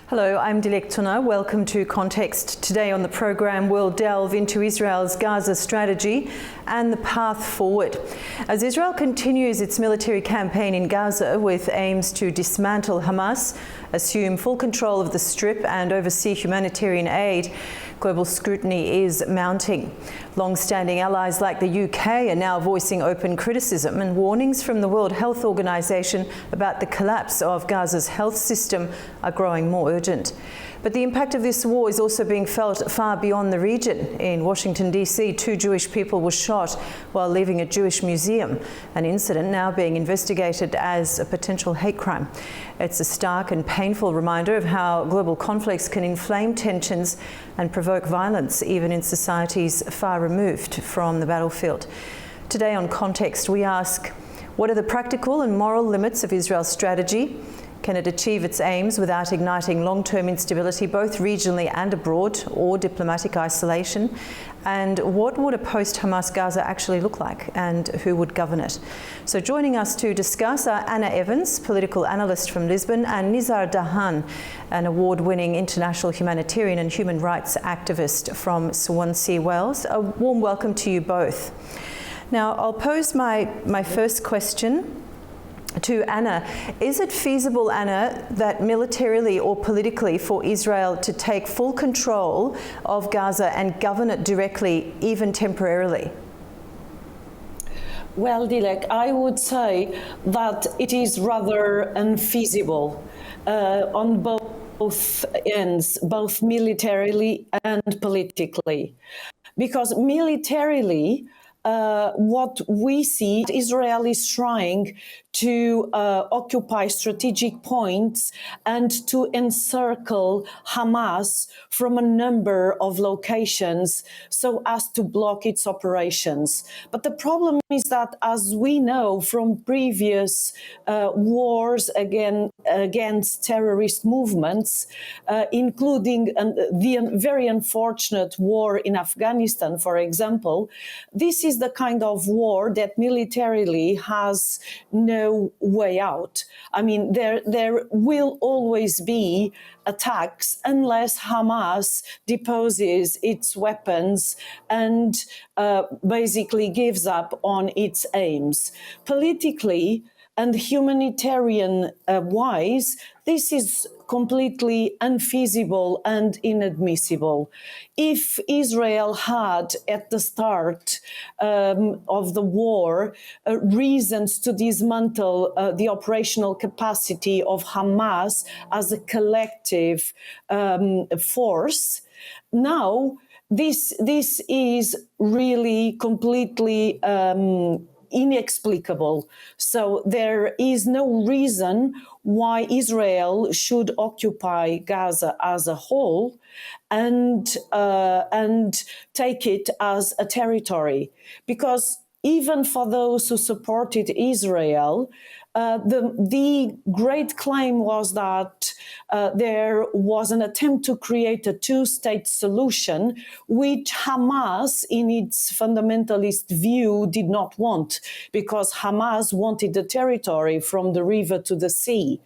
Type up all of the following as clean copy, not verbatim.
Hello, I'm Dilek Tuna. Welcome to Context. Today on the program, we'll delve into Israel's Gaza strategy and the path forward. As Israel continues its military campaign in Gaza with aims to dismantle Hamas, assume full control of the Strip and oversee humanitarian aid, global scrutiny is mounting. Long-standing allies like the UK are now voicing open criticism, and warnings from the World Health Organization about the collapse of Gaza's health system are growing more urgent. But the impact of this war is also being felt far beyond the region. In Washington, D.C., 2 Jewish people were shot while leaving a Jewish museum, an incident now being investigated as a potential hate crime. It's a stark and painful reminder of how global conflicts can inflame tensions and provoke violence, even in societies far removed from the battlefield. Today on Context, we ask, what are the practical and moral limits of Israel's strategy? Can it achieve its aims without igniting long-term instability, both regionally and abroad, or diplomatic isolation? And what would a post-Hamas Gaza actually look like, and who would govern it? So joining us to discuss are Anna Evans, political analyst from Lisbon, and Nizar Dahan, an award-winning international humanitarian and human rights activist from Swansea, Wales. A warm welcome to you both. Now, I'll pose my first question to Anna. Is it feasible, Anna, that militarily or politically for Israel to take full control of Gaza and govern it directly, even temporarily? Well, Dilek, I would say that it is rather unfeasible on both ends, both militarily and politically. Because militarily, what we see, Israel is trying to occupy strategic points and to encircle Hamas from a number of locations so as to block its operations. But the problem is that, as we know from previous wars against terrorist movements, including the very unfortunate war in Afghanistan, for example, this is the kind of war that militarily has no way out. I mean, there will always be attacks unless Hamas deposes its weapons and basically gives up on its aims. Politically and humanitarian wise, this is completely unfeasible and inadmissible. If Israel had, at the start of the war, reasons to dismantle the operational capacity of Hamas as a collective force, now this is really completely inexplicable. So there is no reason why Israel should occupy Gaza as a whole and take it as a territory. Because even for those who supported Israel, the great claim was that there was an attempt to create a two-state solution, which Hamas, in its fundamentalist view, did not want, because Hamas wanted the territory from the river to the sea.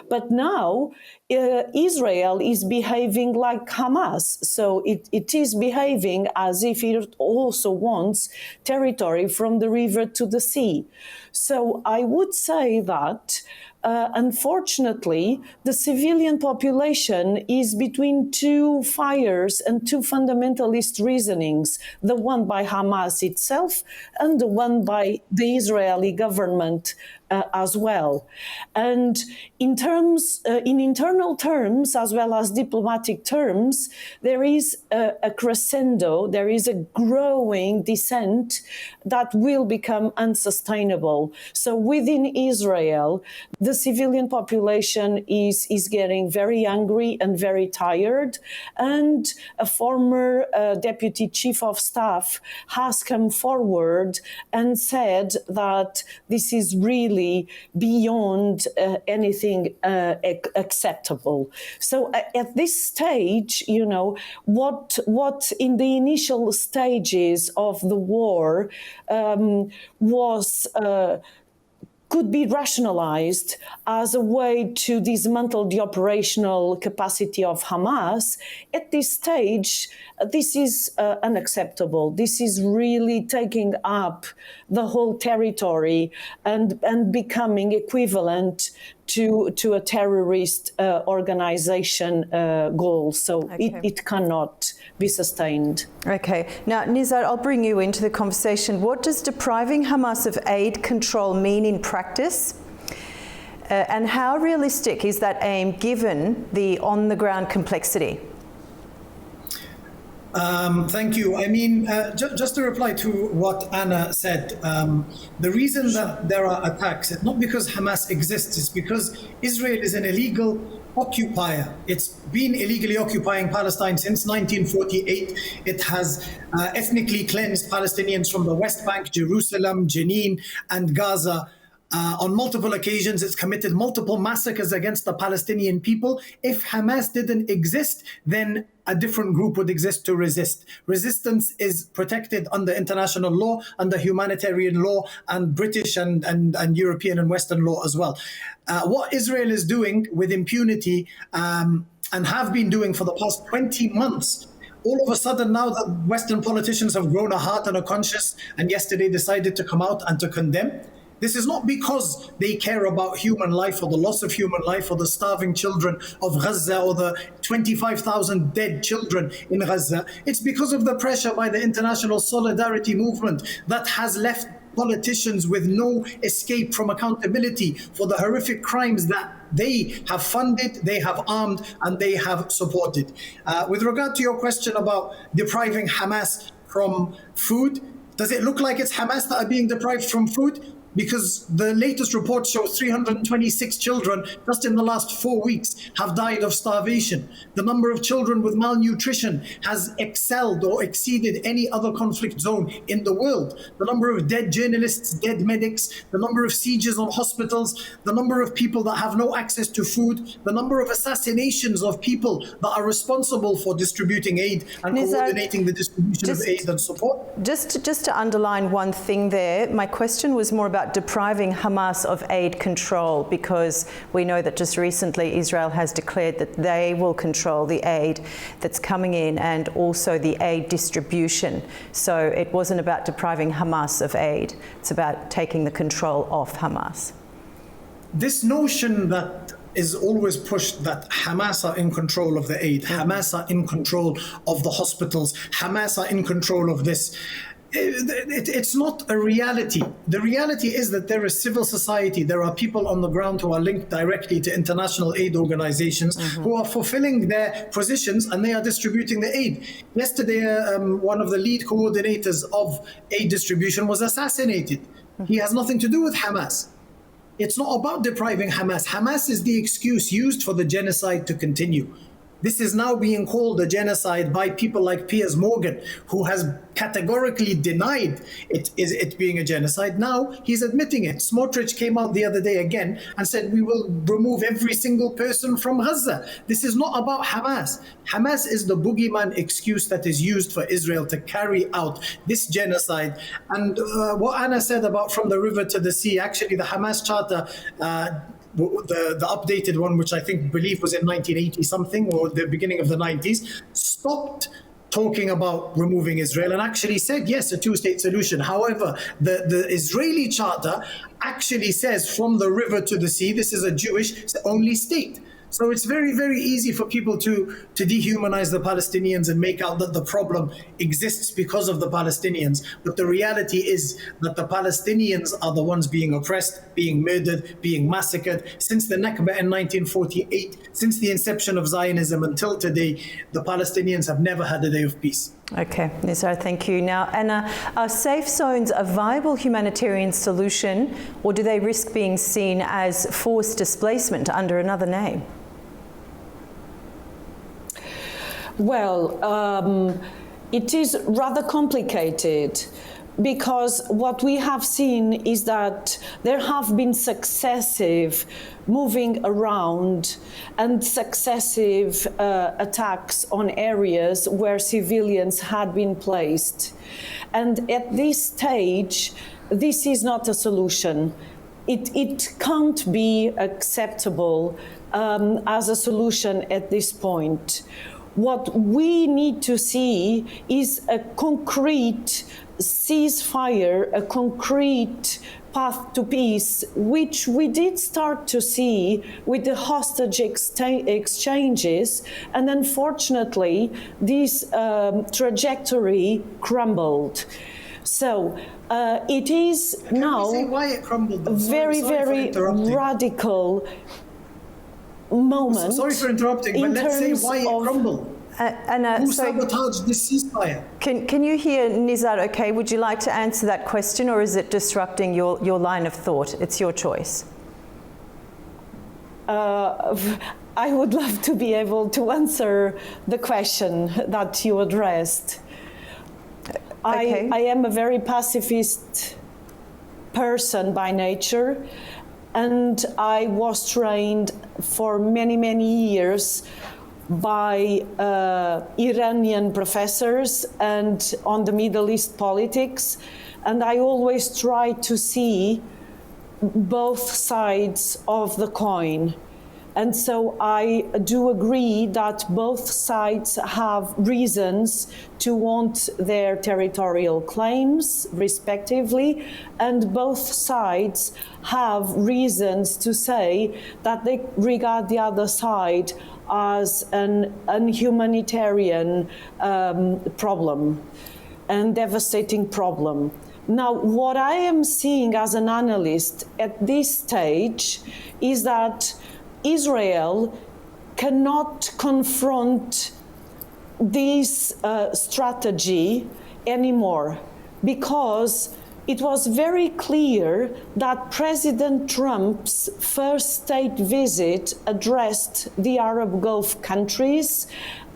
But now Israel is behaving like Hamas, so it is behaving as if it also wants territory from the river to the sea. So I would say that unfortunately, the civilian population is between two fires and two fundamentalist reasonings, the one by Hamas itself and the one by the Israeli government as well. And in internal terms, as well as diplomatic terms, there is a crescendo, there is a growing descent that will become unsustainable. So within Israel, the civilian population is getting very angry and very tired. And a former deputy chief of staff has come forward and said that this is really beyond anything acceptable. So at this stage, you know, what in the initial stages of the war was could be rationalized as a way to dismantle the operational capacity of Hamas. At this stage, this is unacceptable. This is really taking up the whole territory and becoming equivalent to a terrorist organization goal. So it cannot be sustained. Okay. Now, Nizar, I'll bring you into the conversation. What does depriving Hamas of aid control mean in practice? And how realistic is that aim given the on-the-ground complexity? Thank you. I mean, just to reply to what Anna said, the reason that there are attacks is not because Hamas exists, it's because Israel is an illegal occupier. It's been illegally occupying Palestine since 1948. It has ethnically cleansed Palestinians from the West Bank, Jerusalem, Jenin, and Gaza. On multiple occasions, it's committed multiple massacres against the Palestinian people. If Hamas didn't exist, then a different group would exist to resist. Resistance is protected under international law, under humanitarian law, and British and European and Western law as well. What Israel is doing with impunity and have been doing for the past 20 months, all of a sudden now that Western politicians have grown a heart and a conscience and yesterday decided to come out and to condemn, this is not because they care about human life or the loss of human life or the starving children of Gaza or the 25,000 dead children in Gaza. It's because of the pressure by the international solidarity movement that has left politicians with no escape from accountability for the horrific crimes that they have funded, they have armed, and they have supported. With regard to your question about depriving Hamas from food, does it look like it's Hamas that are being deprived from food? Because the latest report shows 326 children just in the last 4 weeks have died of starvation. The number of children with malnutrition has excelled or exceeded any other conflict zone in the world. The number of dead journalists, dead medics, the number of sieges on hospitals, the number of people that have no access to food, the number of assassinations of people that are responsible for distributing aid and coordinating the distribution of aid and support. Just to underline one thing there, my question was more about depriving Hamas of aid control, because we know that just recently Israel has declared that they will control the aid that's coming in and also the aid distribution. So it wasn't about depriving Hamas of aid, it's about taking the control off Hamas. This notion that is always pushed that Hamas are in control of the aid, Hamas are in control of the hospitals, Hamas are in control of this. It's not a reality. The reality is that there is civil society. There are people on the ground who are linked directly to international aid organizations who are fulfilling their positions and they are distributing the aid. Yesterday, one of the lead coordinators of aid distribution was assassinated. He has nothing to do with Hamas. It's not about depriving Hamas. Hamas is the excuse used for the genocide to continue. This is now being called a genocide by people like Piers Morgan, who has categorically denied it being a genocide. Now he's admitting it. Smotrich came out the other day again and said, we will remove every single person from Gaza. This is not about Hamas. Hamas is the boogeyman excuse that is used for Israel to carry out this genocide. And what Anna said about from the river to the sea, actually the Hamas charter, the updated one, which I believe was in 1980 something or the beginning of the 90s, stopped talking about removing Israel and actually said, yes, a two-state solution. However, the Israeli charter actually says from the river to the sea, this is a Jewish only state. So it's very, very easy for people to dehumanize the Palestinians and make out that the problem exists because of the Palestinians. But the reality is that the Palestinians are the ones being oppressed, being murdered, being massacred. Since the Nakba in 1948, since the inception of Zionism until today, the Palestinians have never had a day of peace. Okay, Nizar, thank you. Now, Anna, are safe zones a viable humanitarian solution, or do they risk being seen as forced displacement under another name? Well, it is rather complicated, because what we have seen is that there have been successive moving around and successive attacks on areas where civilians had been placed. And at this stage, this is not a solution. it can't be acceptable as a solution at this point. What we need to see is a concrete ceasefire, a concrete path to peace, which we did start to see with the hostage exchanges, and unfortunately this trajectory crumbled. So it is now why it crumbled, very radical moment. Sorry for interrupting, but let's say why it crumbled. Who sabotaged this ceasefire? Can you hear Nizar okay? Would you like to answer that question, or is it disrupting your line of thought? It's your choice. I would love to be able to answer the question that you addressed. Okay. I am a very pacifist person by nature, and I was trained for many years by Iranian professors and on the Middle East politics, and I always try to see both sides of the coin. And so I do agree that both sides have reasons to want their territorial claims, respectively, and both sides have reasons to say that they regard the other side as an humanitarian problem and devastating problem. Now, what I am seeing as an analyst at this stage is that Israel cannot confront this strategy anymore, because it was very clear that President Trump's first state visit addressed the Arab Gulf countries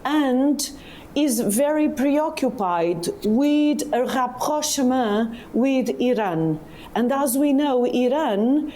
and is very preoccupied with a rapprochement with Iran. And as we know, Iran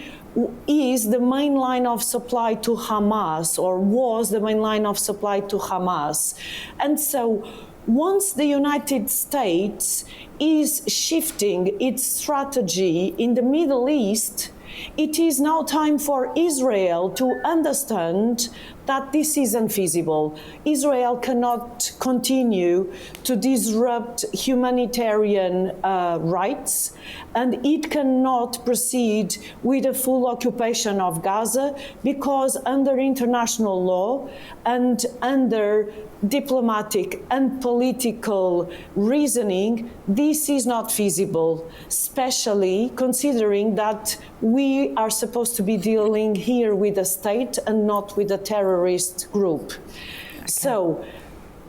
is the main line of supply to Hamas, or was the main line of supply to Hamas. And so once the United States is shifting its strategy in the Middle East, it is now time for Israel to understand that this is unfeasible. Israel cannot continue to disrupt humanitarian rights, and it cannot proceed with a full occupation of Gaza, because under international law and under diplomatic and political reasoning, this is not feasible, especially considering that we are supposed to be dealing here with a state and not with a terrorist group. Okay. So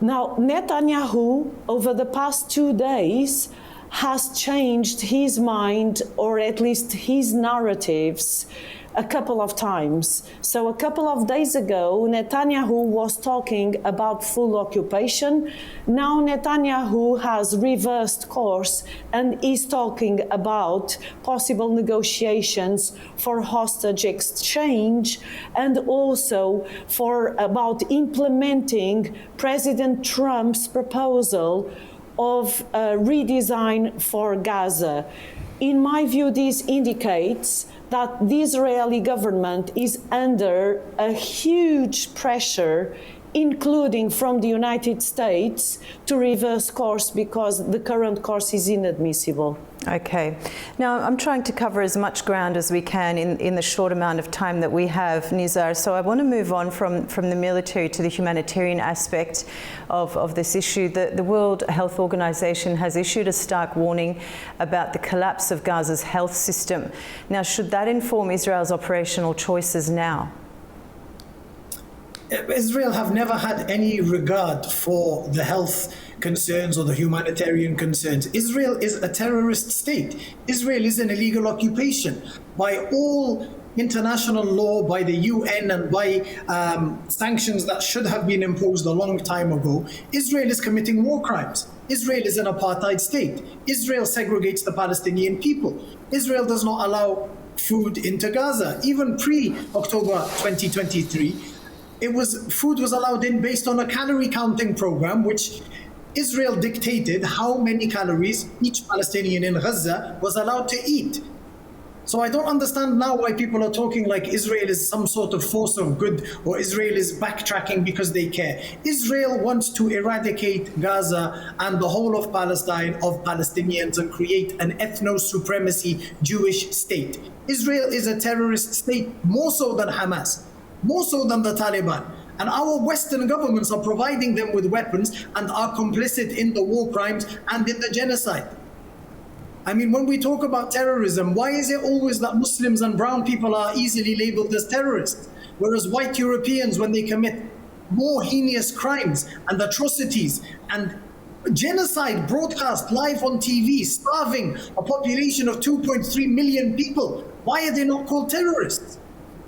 now Netanyahu, over the past 2 days, has changed his mind, or at least his narratives, a couple of times. So a couple of days ago, Netanyahu was talking about full occupation. Now Netanyahu has reversed course and is talking about possible negotiations for hostage exchange, and also about implementing President Trump's proposal of a redesign for Gaza. In my view, this indicates that the Israeli government is under a huge pressure, including from the United States, to reverse course, because the current course is inadmissible. Okay. Now, I'm trying to cover as much ground as we can in the short amount of time that we have, Nizar. So I want to move on from the military to the humanitarian aspect of this issue. The World Health Organization has issued a stark warning about the collapse of Gaza's health system. Now, should that inform Israel's operational choices now? Israel have never had any regard for the health concerns or the humanitarian concerns. Israel is a terrorist state. Israel is an illegal occupation. By all international law, by the UN, and by sanctions that should have been imposed a long time ago, Israel is committing war crimes. Israel is an apartheid state. Israel segregates the Palestinian people. Israel does not allow food into Gaza. Even pre-October 2023, food was allowed in based on a calorie counting program, which Israel dictated how many calories each Palestinian in Gaza was allowed to eat. So I don't understand now why people are talking like Israel is some sort of force of good or Israel is backtracking because they care. Israel wants to eradicate Gaza and the whole of Palestine of Palestinians and create an ethno-supremacy Jewish state. Israel is a terrorist state more so than Hamas, more so than the Taliban. And our Western governments are providing them with weapons and are complicit in the war crimes and in the genocide. I mean, when we talk about terrorism, why is it always that Muslims and brown people are easily labeled as terrorists? Whereas white Europeans, when they commit more heinous crimes and atrocities and genocide broadcast live on TV, starving a population of 2.3 million people, why are they not called terrorists?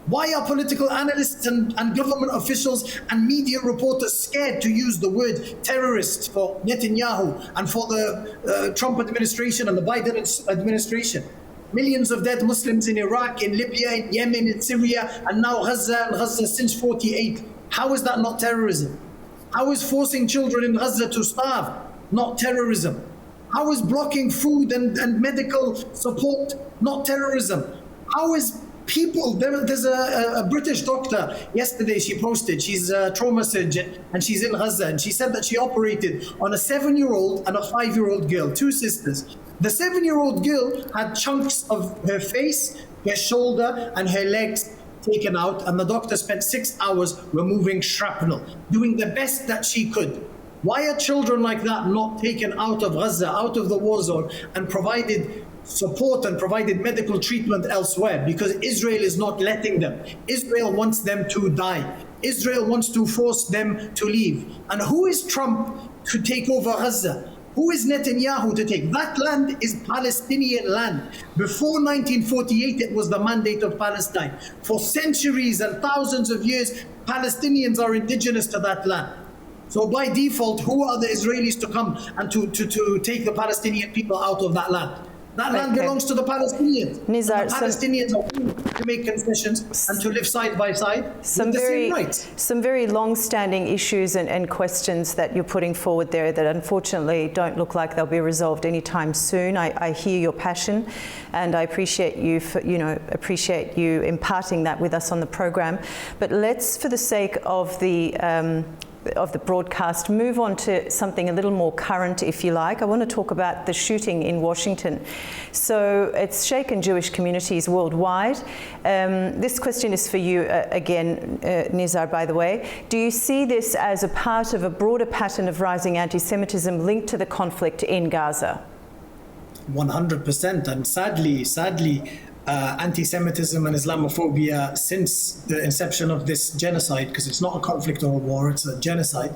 Why are political analysts and government officials and media reporters scared to use the word terrorist for Netanyahu and for the Trump administration and the Biden administration? Millions of dead Muslims in Iraq, in Libya, in Yemen, in Syria, and now Gaza since 48. How is that not terrorism? How is forcing children in Gaza to starve not terrorism? How is blocking food and medical support not terrorism? How is people, there's a British doctor, yesterday she posted, she's a trauma surgeon and she's in Gaza, and she said that she operated on a 7-year-old and a 5-year-old girl, two sisters. The 7-year-old girl had chunks of her face, her shoulder and her legs taken out, and the doctor spent 6 hours removing shrapnel, doing the best that she could. Why are children like that not taken out of Gaza, out of the war zone, and provided support and provided medical treatment elsewhere? Because Israel is not letting them. Israel wants them to die. Israel wants to force them to leave. And who is Trump to take over Gaza? Who is Netanyahu to take? That land is Palestinian land. Before 1948, it was the mandate of Palestine. For centuries and thousands of years, Palestinians are indigenous to that land. So by default, who are the Israelis to come and to take the Palestinian people out of that land? That land belongs to the Palestinians. Nizar, the Palestinians are willing to make concessions and to live side by side with the same rights. Some very long-standing issues and questions that you're putting forward there that unfortunately don't look like they'll be resolved anytime soon. I hear your passion, and I appreciate you for, appreciate you imparting that with us on the program. But let's, for the sake of the broadcast, move on to something a little more current, if you like. I want to talk about the shooting in Washington. So it's shaken Jewish communities worldwide. This question is for you again, Nizar, by the way. Do you see this as a part of a broader pattern of rising anti-Semitism linked to the conflict in Gaza? 100%, and sadly, anti-Semitism and Islamophobia since the inception of this genocide, because it's not a conflict or a war, it's a genocide.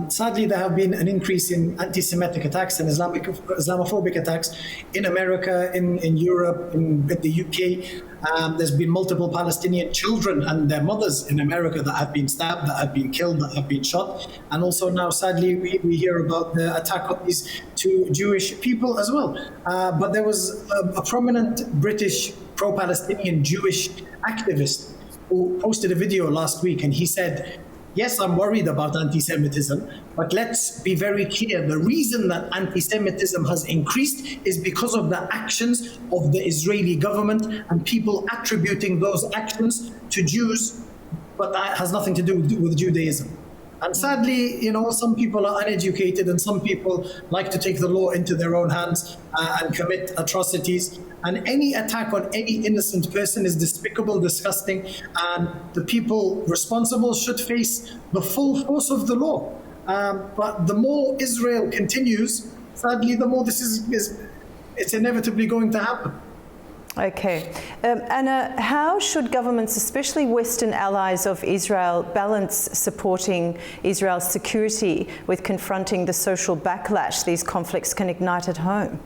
Sadly, there have been an increase in anti-Semitic attacks and Islamophobic attacks in America, in Europe, in the UK. There's been multiple Palestinian children and their mothers in America that have been stabbed, that have been killed, that have been shot. And also now, sadly, we hear about the attack of these two Jewish people as well. But there was a prominent British pro-Palestinian Jewish activist who posted a video last week, and he said, yes, I'm worried about anti-Semitism, but let's be very clear. The reason that anti-Semitism has increased is because of the actions of the Israeli government and people attributing those actions to Jews, but that has nothing to do with Judaism. And sadly, some people are uneducated and some people like to take the law into their own hands and commit atrocities. And any attack on any innocent person is despicable, disgusting, and the people responsible should face the full force of the law. But the more Israel continues, sadly, the more it's inevitably going to happen. Okay. Anna, how should governments, especially Western allies of Israel, balance supporting Israel's security with confronting the social backlash these conflicts can ignite at home?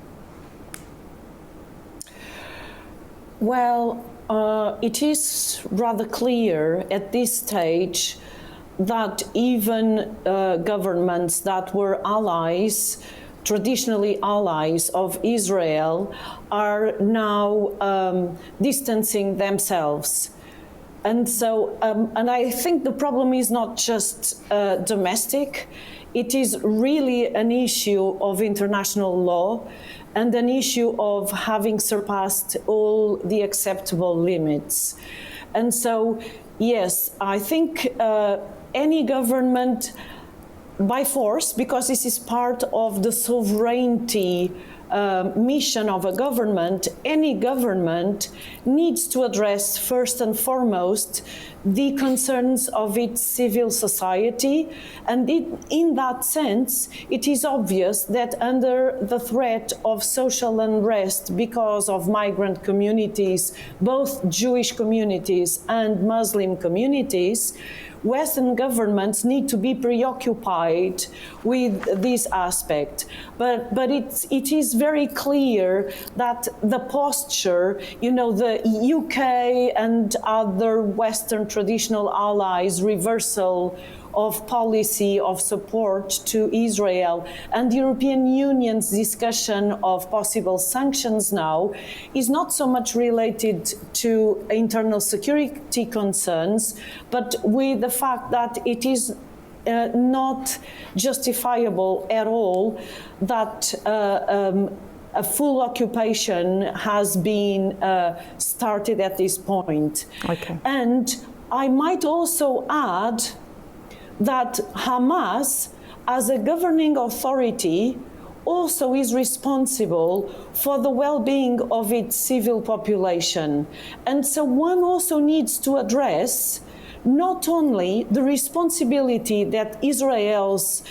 Well, it is rather clear at this stage that even governments that were allies, traditionally allies of Israel, are now distancing themselves. And so, and I think the problem is not just domestic, it is really an issue of international law. and an issue of having surpassed all the acceptable limits. And so, yes, I think any government by force, because this is part of the sovereignty mission of a government, any government needs to address first and foremost the concerns of its civil society. And in that sense, it is obvious that under the threat of social unrest because of migrant communities, both Jewish communities and Muslim communities, Western governments need to be preoccupied with this aspect. But it is very clear that the posture, you know, the UK and other Western traditional allies' reversal of policy of support to Israel and the European Union's discussion of possible sanctions now is not so much related to internal security concerns, but with the fact that it is not justifiable at all that a full occupation has been started at this point. Okay. And I might also add that Hamas, as a governing authority, also is responsible for the well-being of its civil population. And so one also needs to address not only the responsibility that Israel's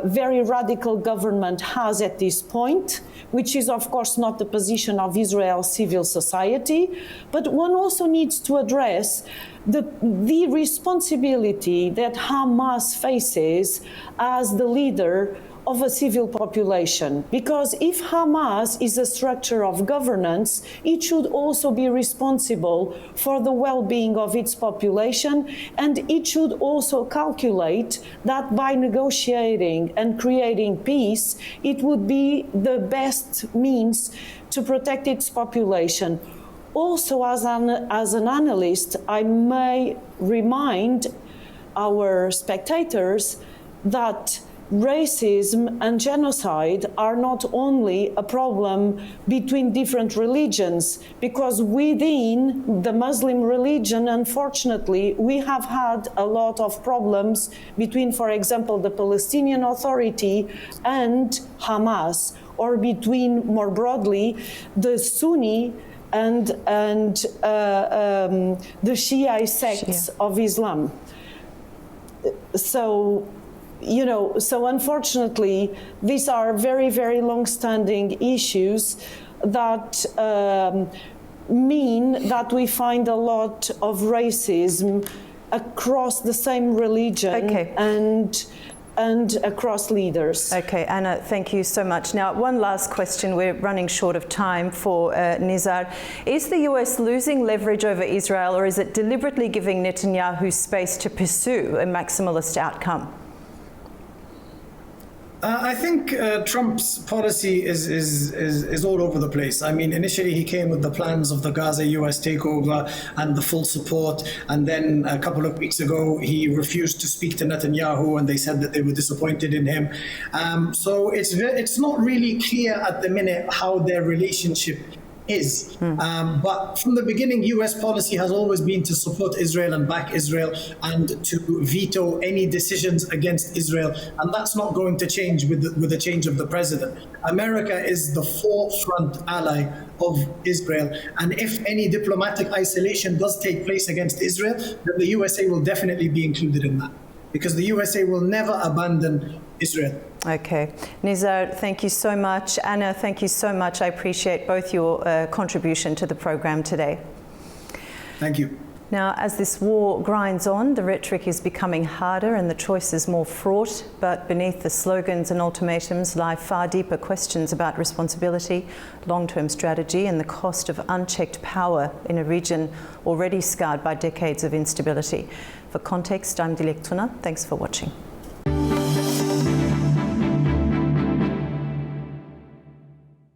very radical government has at this point, which is of course not the position of Israel's civil society, but one also needs to address the responsibility that Hamas faces as the leader of a civil population. Because if Hamas is a structure of governance, it should also be responsible for the well-being of its population, and it should also calculate that by negotiating and creating peace, it would be the best means to protect its population. Also, as an analyst, I may remind our spectators that racism and genocide are not only a problem between different religions, because within the Muslim religion, unfortunately, we have had a lot of problems between, for example, the Palestinian Authority and Hamas, or between, more broadly, the Sunni and the Shia sects of Islam. So, you know, so unfortunately, these are very, very long-standing issues that mean that we find a lot of racism across the same religion and across leaders. Okay, Anna, thank you so much. Now, one last question. We're running short of time for Nizar. Is the US losing leverage over Israel, or is it deliberately giving Netanyahu space to pursue a maximalist outcome? I think Trump's policy is all over the place. I mean, initially he came with the plans of the Gaza US takeover and the full support, and then a couple of weeks ago he refused to speak to Netanyahu, and they said that they were disappointed in him. So it's not really clear at the minute how their relationship is. But from the beginning, US policy has always been to support Israel and back Israel and to veto any decisions against Israel. And that's not going to change with the change of the president. America is the forefront ally of Israel. And if any diplomatic isolation does take place against Israel, then the USA will definitely be included in that, because the USA will never abandon Israel. Okay. Nizar, thank you so much. Anna, thank you so much. I appreciate both your contribution to the program today. Thank you. Now, as this war grinds on, the rhetoric is becoming harder and the choices more fraught, but beneath the slogans and ultimatums lie far deeper questions about responsibility, long-term strategy, and the cost of unchecked power in a region already scarred by decades of instability. For Context, I'm Dilek Tuna. Thanks for watching.